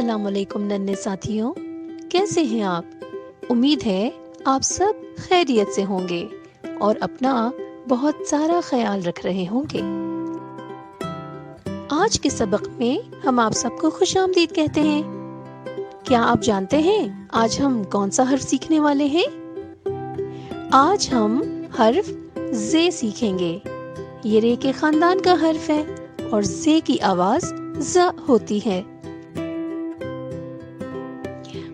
अस्सलाम वालेकुम नन्हे साथियों, कैसे हैं आप? उम्मीद है आप सब खैरियत से होंगे और अपना बहुत सारा ख्याल रख रहे होंगे। आज के सबक में हम आप सबको खुशामदीद कहते हैं। क्या आप जानते हैं आज हम कौन सा हर्फ सीखने वाले हैं? आज हम हर्फ ज़े सीखेंगे। ये रे के खानदान का हर्फ है और ज़े की आवाज ज़ होती है।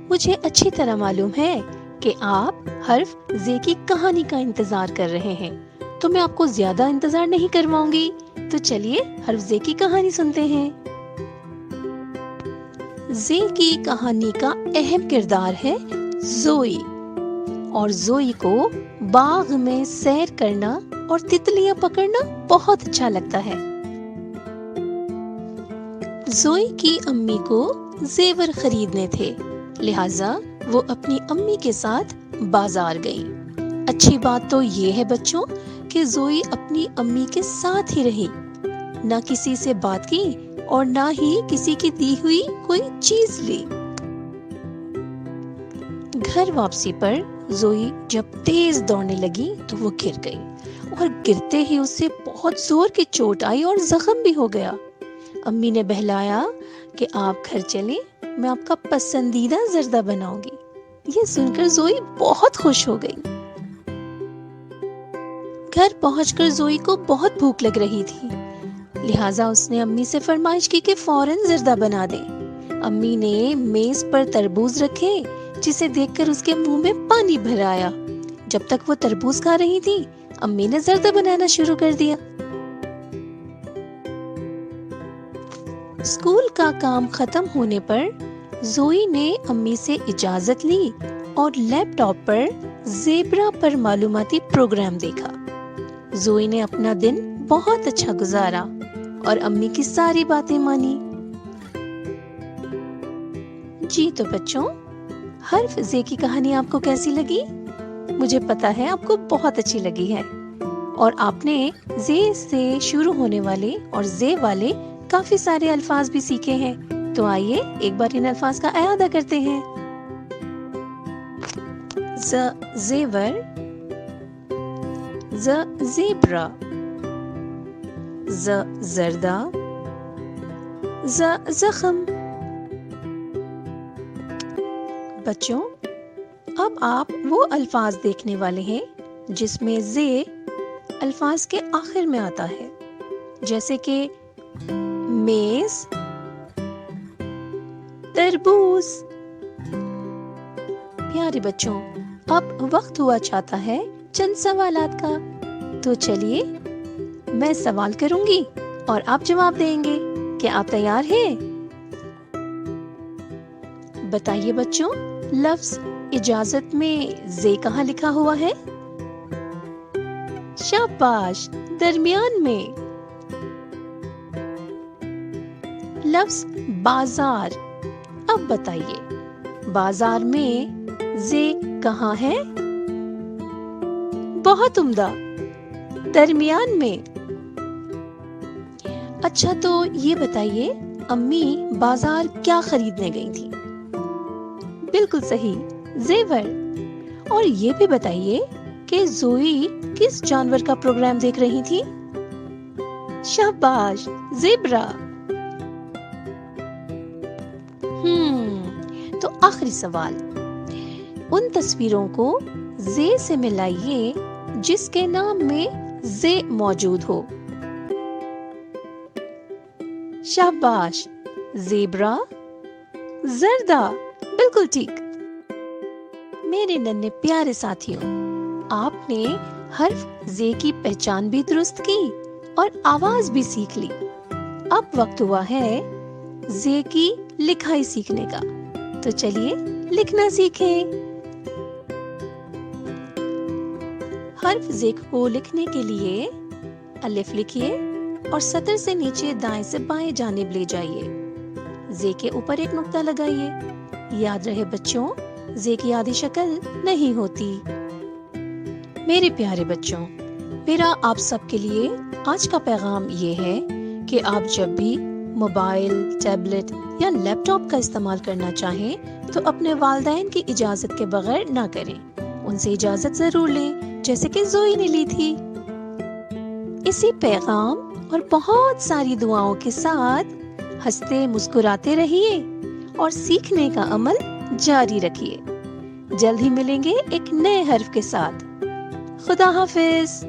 मुझे अच्छी तरह मालूम है कि आप हर्फ ज़े की कहानी का इंतजार कर रहे हैं, तो मैं आपको ज्यादा इंतजार नहीं करवाऊंगी। तो चलिए हर्फ ज़े की कहानी सुनते हैं। ज़े की कहानी का अहम किरदार है ज़ोई, और ज़ोई को बाग में सैर करना और तितलियां पकड़ना बहुत अच्छा लगता है। ज़ोई की अम्मी को जेवर खरीदने थे, लिहाजा वो अपनी अम्मी के साथ बाजार गई। अच्छी बात तो ये है बच्चों कि ज़ोई अपनी अम्मी के साथ ही रही, ना किसी से बात की और ना ही किसी की दी हुई कोई चीज ली। घर वापसी पर ज़ोई जब तेज दौड़ने लगी तो वो गिर गई और गिरते ही उसे बहुत जोर की चोट आई और जख्म भी हो गया। अम्मी ने बहलाया कि आप घर चलें, मैं आपका पसंदीदा जर्दा बनाऊंगी। ये सुनकर ज़ोई बहुत खुश हो गई। घर पहुंचकर ज़ोई को बहुत भूख लग रही थी, लिहाजा उसने अम्मी से फरमाइश की कि फौरन जर्दा बना दे। अम्मी ने मेज पर तरबूज रखे, जिसे देखकर उसके मुंह में पानी भर आया। जब तक वो तरबूज खा रही थी, अम्मी ने जर्दा बनाना शुरू कर दिया। स्कूल का काम खत्म होने पर ज़ोई ने अम्मी से इजाजत ली और लैपटॉप पर ज़ेब्रा पर मालूमाती प्रोग्राम देखा। ज़ोई ने अपना दिन बहुत अच्छा गुजारा और अम्मी की सारी बातें मानी। जी तो बच्चों, हर्फ ज़े की कहानी आपको कैसी लगी? मुझे पता है आपको बहुत अच्छी लगी है और आपने ज़े से शुरू होने वाले और ज़े वाले काफी सारे अल्फाज भी सीखे हैं। तो आइए एक बार इन अल्फाज का इयादा करते हैं। ज़ ज़ेवर, ज़ ज़ेब्रा, ज़ ज़र्दा, ज़ ज़ख्म। बच्चों, अब आप वो अल्फाज देखने वाले हैं जिसमें ज़े अल्फाज के आखिर में आता है, जैसे कि मेज, तरबूज। प्यारे बच्चों, अब वक्त हुआ चाहता है चंद सवालात का। तो चलिए मैं सवाल करूंगी और आप जवाब देंगे। क्या आप तैयार हैं? बताइए बच्चों, लफ्ज इजाजत में ज़े कहाँ लिखा हुआ है? शाबाश, दरमियान में। लफ्ज बाजार, अब बताइए बाजार में ज़े कहाँ है? बहुत उम्दा, दरमियान में। अच्छा, तो ये बताइए अम्मी बाजार क्या खरीदने गई थी? बिल्कुल सही, ज़ेवर। और ये भी बताइए कि ज़ोई किस जानवर का प्रोग्राम देख रही थी? शाबाश, ज़ेब्रा। तो आखिरी सवाल, उन तस्वीरों को ज़े से मिलाइए जिसके नाम में ज़े मौजूद हो। शाबाश, ज़ेब्रा, ज़र्दा, बिल्कुल ठीक। मेरे नन्हे प्यारे साथियों, आपने हर्फ ज़े की पहचान भी दुरुस्त की और आवाज भी सीख ली। अब वक्त हुआ है ज़े की लिखाई सीखने का, तो चलिए लिखना सीखें। हर्फ ज़े को लिखने के लिए अलिफ लिखिए और सतर से नीचे दाएं से बाएं जानिब ले जाइए। ज़े के ऊपर एक नुक्ता लगाइए। याद रहे बच्चों, ज़े की आधी शक्ल नहीं होती। मेरे प्यारे बच्चों, मेरा आप सबके लिए आज का पैगाम ये है कि आप जब भी موبائل، ٹیبلٹ یا لیپ ٹاپ کا استعمال کرنا چاہیں تو اپنے والدین کی اجازت کے بغیر نہ کریں، ان سے اجازت ضرور لیں، جیسے کہ زوئی نے لی تھی۔ اسی پیغام اور بہت ساری دعاؤں کے ساتھ ہنستے مسکراتے رہیے اور سیکھنے کا عمل جاری رکھیے۔ جلد ہی ملیں گے ایک نئے حرف کے ساتھ۔ خدا حافظ۔